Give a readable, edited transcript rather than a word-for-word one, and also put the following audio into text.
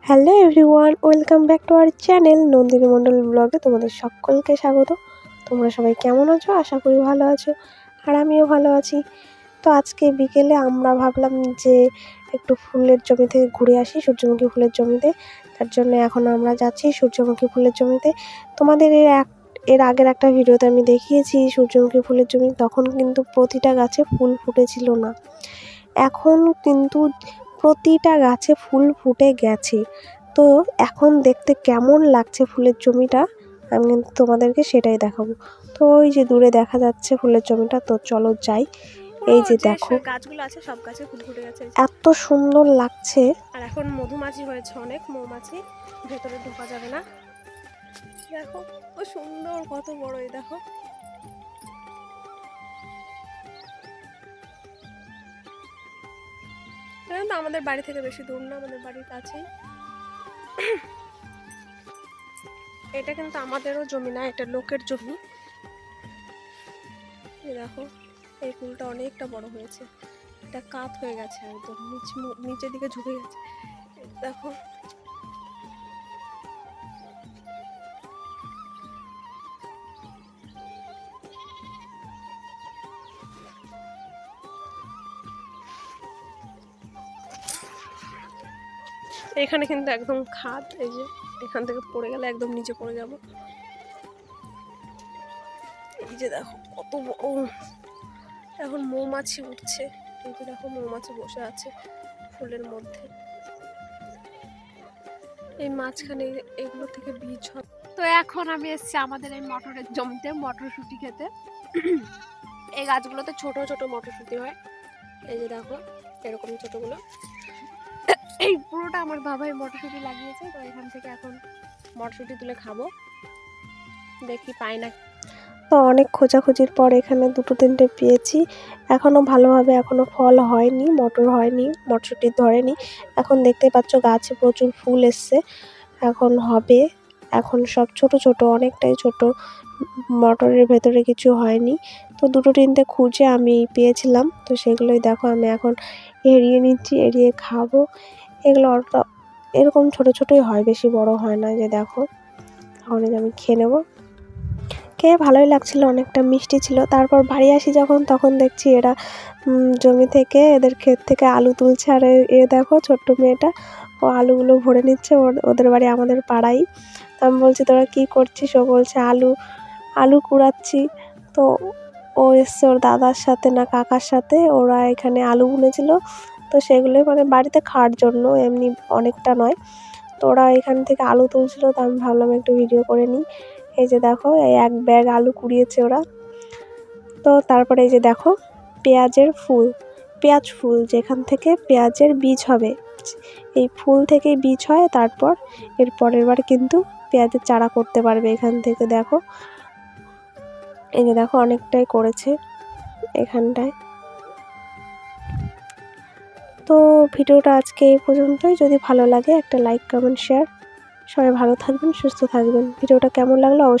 Hello everyone, welcome back to our channel Nandini Mondal ব্লগে তোমাদের সকলকে স্বাগত। তোমরা সবাই কেমন আছো? আশা করি ভালো আছো, আর আমিও ভালো আছি। তো আজকে বিকেলে আমরা ভাবলাম যে একটু ফুলের জমি থেকে ঘুরে আসি, সূর্যমুখী ফুলের জমিতে। তার জন্য এখন আমরা যাচ্ছি সূর্যমুখী ফুলের জমিতে। তোমাদের এর আগের একটা ভিডিওতে আমি দেখিয়েছি সূর্যমুখী ফুলের জমি, তখন কিন্তু প্রতিটা গাছে ফুল ফুটেছিল না। এখন কিন্তু প্রতিটা গাছে ফুল ফুটে গেছে। তো এখন দেখতে কেমন লাগছে ফুলের জমিটা, আমি কিন্তু তোমাদেরকে সেটাই দেখাবো। তো ওই যে দূরে দেখা যাচ্ছে ফুলের জমিটা, তো চলো যাই। এই যে দেখো গাছগুলো আছে, সব গাছে ফুল ফুটে গেছে, এত সুন্দর লাগছে। আর এখন মধুমাছি হয়েছে অনেক, মৌমাছি ভেতরে ঢোকা যাবে না। দেখো ও সুন্দর, কত বড়, এই দেখো। এটা তো আমাদের বাড়ি থেকে বেশি দূর না, আমাদের বাড়ির কাছেই। এটা কিন্তু আমাদেরও জমি না, এটা লোকের জমি। এই দেখো, এই ফুলটা অনেকটা বড় হয়েছে, এটা কাত হয়ে গেছে, একদম নিচের দিকে ঝুঁকে গেছে। দেখো এখানে কিন্তু একদম খাদ, এই যে এখান থেকে পড়ে গেলে একদম নিচে পড়ে যাব। এই যে দেখো কত বড়, এখন মৌমাছি উঠছে। এই যে দেখো মৌমাছি বসে আছে ফুলের মধ্যে, এই মাঝখানে এগুলো থেকে বীজ হয়। তো এখন আমি এসেছি আমাদের এই মটরের জমিতে মটরশুঁটি খেতে। এই গাছগুলোতে ছোট ছোট মটরশুঁটি হয়, এই যে দেখো এরকম ছোটগুলো। এই পুরোটা আমার বাবাই মটরশুঁটি লাগিয়েছে, তো এখান থেকে এখন মটরশুঁটি তুলে খাবো, দেখি পাই না। তো অনেক খোঁজাখুঁজির পর এখানে দুটো তিনটে পেয়েছি। এখনও ভালোভাবে এখনও ফল হয়নি, মটর হয়নি, মটরশুঁটি ধরেনি। এখন দেখতে পাচ্ছ গাছে প্রচুর ফুল এসছে, এখন হবে। এখন সব ছোট ছোট, অনেকটাই ছোট, মটরের ভেতরে কিছু হয়নি। তো দুটো তিনটে খুঁজে আমি পেয়েছিলাম, তো সেগুলোই দেখো আমি এখন এড়িয়ে নিচ্ছি, এড়িয়ে খাবো। এগুলো এরকম ছোট ছোটই হয়, বেশি বড় হয় না। যে দেখো এখন আমি খেয়ে নেবো। খেয়ে ভালোই লাগছিল, অনেকটা মিষ্টি ছিল। তারপর বাড়ি আসি যখন, তখন দেখছি এরা জমি থেকে, এদের ক্ষেত থেকে আলু তুলছে। আর এ দেখো ছোট্ট মেয়েটা, ও আলুগুলো ভরে নিচ্ছে। ওদের বাড়ি আমাদের পাড়াই। তো আমি বলছি তোরা কী করছিস? ও বলছে আলু কুড়াচ্ছি। তো ও এসছে ওর দাদার সাথে না কাকার সাথে, ওরা এখানে আলু বুনেছিল, তো সেগুলোই মানে বাড়িতে খাওয়ার জন্য, এমনি অনেকটা নয়। তো ওরা এখান থেকে আলু তুলছিল, তো আমি ভাবলাম একটু ভিডিও করে নিই। এই যে দেখো এই এক ব্যাগ আলু কুড়িয়েছে ওরা। তো তারপরে এই যে দেখো পেঁয়াজ ফুল, যেখান থেকে পেঁয়াজের বীজ হবে, এই ফুল থেকেই বীজ হয়। তারপর এর পরের বার কিন্তু পেঁয়াজের চারা করতে পারবে এখান থেকে। দেখো এই যে দেখো অনেকটাই করেছে এখানটায়। তো ভিডিওটা আজকে এই পর্যন্তই। যদি ভালো লাগে একটা লাইক, কমেন্ট, শেয়ার। সবাই ভালো থাকবেন, সুস্থ থাকবেন। ভিডিওটা কেমন লাগলো অবশ্যই